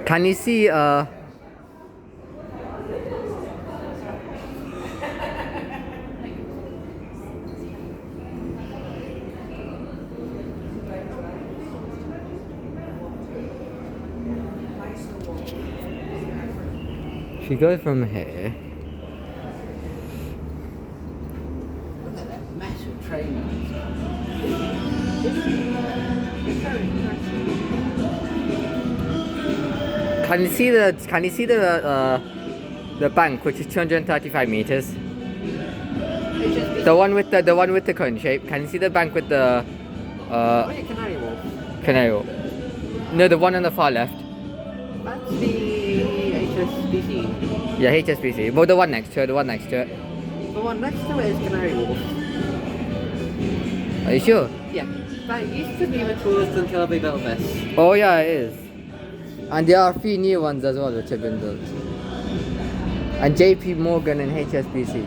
Can you see if you go from here, Look at that massive train. can you see the bank, which is 235 meters? The one with the cone shape. Can you see the bank with the Oh yeah, Canary Wharf. Canary Wharf? No, the one on the far left. That's the HSBC. Yeah, HSBC. Well, the one next to it. The one next to it is Canary Wharf. Are you sure? Yeah. That used to be the tallest until they built this. Oh yeah, it is. And there are a few new ones as well which have been built. And JP Morgan and HSBC.